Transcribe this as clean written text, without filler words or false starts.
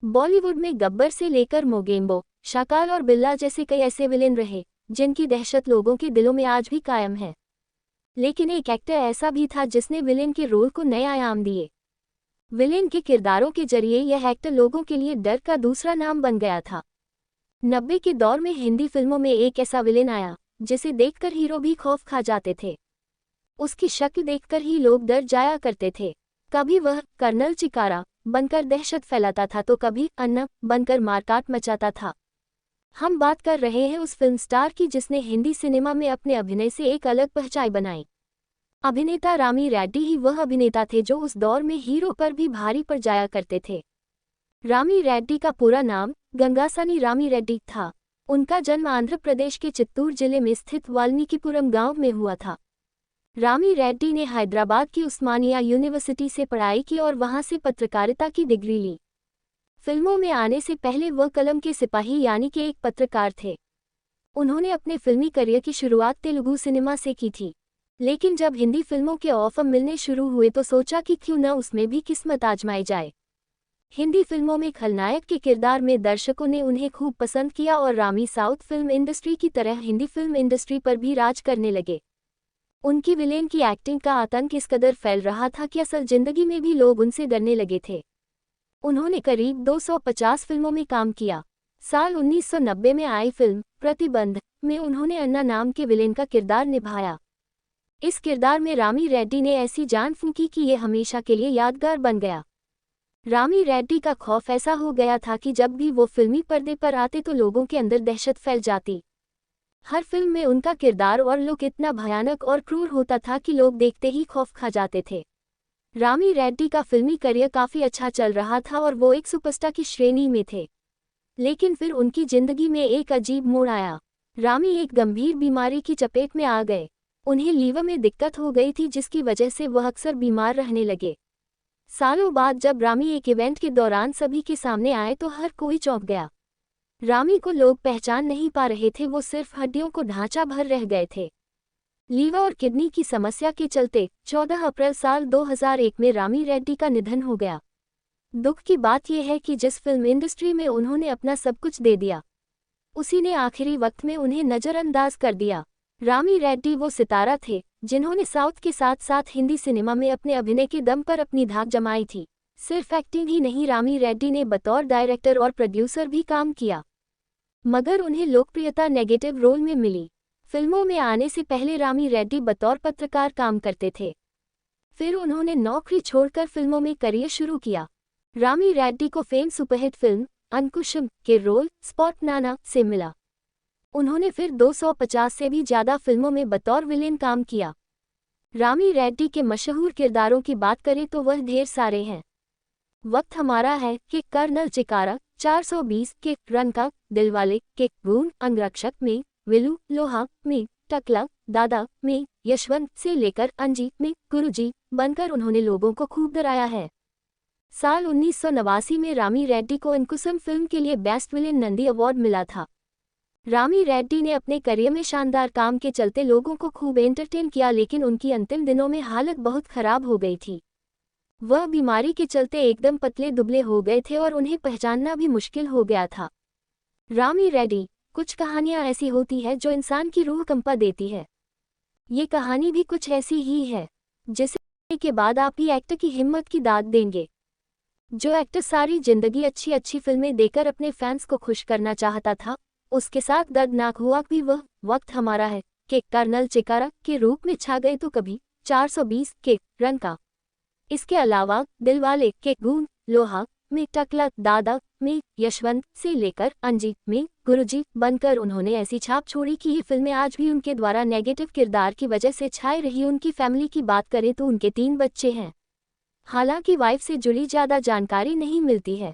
बॉलीवुड में गब्बर से लेकर मोगेम्बो, शाकाल और बिल्ला जैसे कई ऐसे विलेन रहे जिनकी दहशत लोगों के दिलों में आज भी कायम है। लेकिन एक एक्टर ऐसा भी था जिसने विलेन के रोल को नए आयाम दिए। विलेन के किरदारों के जरिए यह एक्टर लोगों के लिए डर का दूसरा नाम बन गया था। 90 के दौर में हिंदी फिल्मों में एक ऐसा विलेन आया जिसे देखकर हीरो भी खौफ खा जाते थे। उसकी शक्ल देखकर ही लोग डर जाया करते थे। कभी वह कर्नल चिकारा बनकर दहशत फैलाता था तो कभी अन्ना बनकर मारकाट मचाता था। हम बात कर रहे हैं उस फिल्म स्टार की जिसने हिंदी सिनेमा में अपने अभिनय से एक अलग पहचान बनाई। अभिनेता रामी रेड्डी ही वह अभिनेता थे जो उस दौर में हीरो पर भी भारी पड़ जाया करते थे। रामी रेड्डी का पूरा नाम गंगासानी रामी रेड्डी था। उनका जन्म आंध्र प्रदेश के चित्तूर जिले में स्थित वाल्मीकिपुरम गांव में हुआ था। रामी रेड्डी ने हैदराबाद की उस्मानिया यूनिवर्सिटी से पढ़ाई की और वहां से पत्रकारिता की डिग्री ली। फिल्मों में आने से पहले वह कलम के सिपाही यानी कि एक पत्रकार थे। उन्होंने अपने फिल्मी करियर की शुरुआत तेलुगु सिनेमा से की थी, लेकिन जब हिंदी फिल्मों के ऑफर मिलने शुरू हुए तो सोचा कि क्यों न उसमें भी किस्मत आजमाई जाए। हिंदी फिल्मों में खलनायक के किरदार में दर्शकों ने उन्हें खूब पसंद किया और रामी साउथ फिल्म इंडस्ट्री की तरह हिंदी फिल्म इंडस्ट्री पर भी राज करने लगे। उनकी विलेन की एक्टिंग का आतंक इस कदर फैल रहा था कि असल जिंदगी में भी लोग उनसे डरने लगे थे। उन्होंने करीब 250 फिल्मों में काम किया। साल 1990 में आई फिल्म प्रतिबंध में उन्होंने अन्ना नाम के विलेन का किरदार निभाया। इस किरदार में रामी रेड्डी ने ऐसी जान फूंकी कि ये हमेशा के लिए यादगार बन गया। रामी रेड्डी का खौफ ऐसा हो गया था कि जब भी वो फिल्मी पर्दे पर आते तो लोगों के अंदर दहशत फैल जाती। हर फिल्म में उनका किरदार और लुक इतना भयानक और क्रूर होता था कि लोग देखते ही खौफ खा जाते थे। रामी रेड्डी का फिल्मी करियर काफ़ी अच्छा चल रहा था और वो एक सुपरस्टार की श्रेणी में थे। लेकिन फिर उनकी जिंदगी में एक अजीब मोड़ आया। रामी एक गंभीर बीमारी की चपेट में आ गए। उन्हें लीवर में दिक्कत हो गई थी जिसकी वजह से वह अक्सर बीमार रहने लगे। सालों बाद जब रामी एक इवेंट के दौरान सभी के सामने आए तो हर कोई चौंक गया। रामी को लोग पहचान नहीं पा रहे थे, वो सिर्फ हड्डियों को ढांचा भर रह गए थे। लीवर और किडनी की समस्या के चलते 14 अप्रैल साल 2001 में रामी रेड्डी का निधन हो गया। दुख की बात यह है कि जिस फिल्म इंडस्ट्री में उन्होंने अपना सब कुछ दे दिया, उसी ने आखिरी वक्त में उन्हें नज़रअंदाज कर दिया। रामी रेड्डी वो सितारा थे जिन्होंने साउथ के साथ साथ हिंदी सिनेमा में अपने अभिनय के दम पर अपनी धाक जमाई थी। सिर्फ एक्टिंग ही नहीं, रामी रेड्डी ने बतौर डायरेक्टर और प्रोड्यूसर भी काम किया, मगर उन्हें लोकप्रियता नेगेटिव रोल में मिली। फिल्मों में आने से पहले रामी रेड्डी बतौर पत्रकार काम करते थे। फिर उन्होंने नौकरी छोड़कर फिल्मों में करियर शुरू किया। रामी रेड्डी को फेम सुपरहिट फिल्म अंकुशम के रोल स्पॉट नाना से मिला। उन्होंने फिर 250 से भी ज़्यादा फिल्मों में बतौर विलेन काम किया। रामी रेड्डी के मशहूर किरदारों की बात करें तो वह ढेर सारे हैं। वक्त हमारा है के कर्नल चिकारा, 420 के रनका, दिलवाले के गून अंगरक्षक में, विलू लोहा में, टकला दादा में, यशवंत से लेकर अंजी में गुरुजी बनकर उन्होंने लोगों को खूब डराया है। साल 1989 में रामी रेड्डी को अंकुशम फिल्म के लिए बेस्ट विलेन नंदी अवार्ड मिला था। रामी रेड्डी ने अपने करियर में शानदार काम के चलते लोगों को खूब एंटरटेन किया, लेकिन उनकी अंतिम दिनों में हालत बहुत खराब हो गई थी। वह बीमारी के चलते एकदम पतले दुबले हो गए थे और उन्हें पहचानना भी मुश्किल हो गया था। रामी रेड्डी, कुछ कहानियां ऐसी होती है जो इंसान की रूह कंपा देती है। ये कहानी भी कुछ ऐसी ही है, जिसे के बाद आप ही एक्टर की हिम्मत की दाद देंगे। जो एक्टर सारी जिंदगी अच्छी अच्छी फिल्में देकर अपने फैंस को खुश करना चाहता था, उसके साथ दर्दनाक हुआ भी वह वक्त हमारा है कि कर्नल चिकारा के रूप में छा गए तो कभी 420 के रन का। इसके अलावा दिलवाले के गून लोहा में, टकला दादा में, यशवंत से लेकर अंजी में गुरुजी बनकर उन्होंने ऐसी छाप छोड़ी कि ये फिल्में आज भी उनके द्वारा नेगेटिव किरदार की वजह से छाई रही। उनकी फैमिली की बात करें तो उनके 3 बच्चे हैं। हालांकि वाइफ से जुड़ी ज़्यादा जानकारी नहीं मिलती है।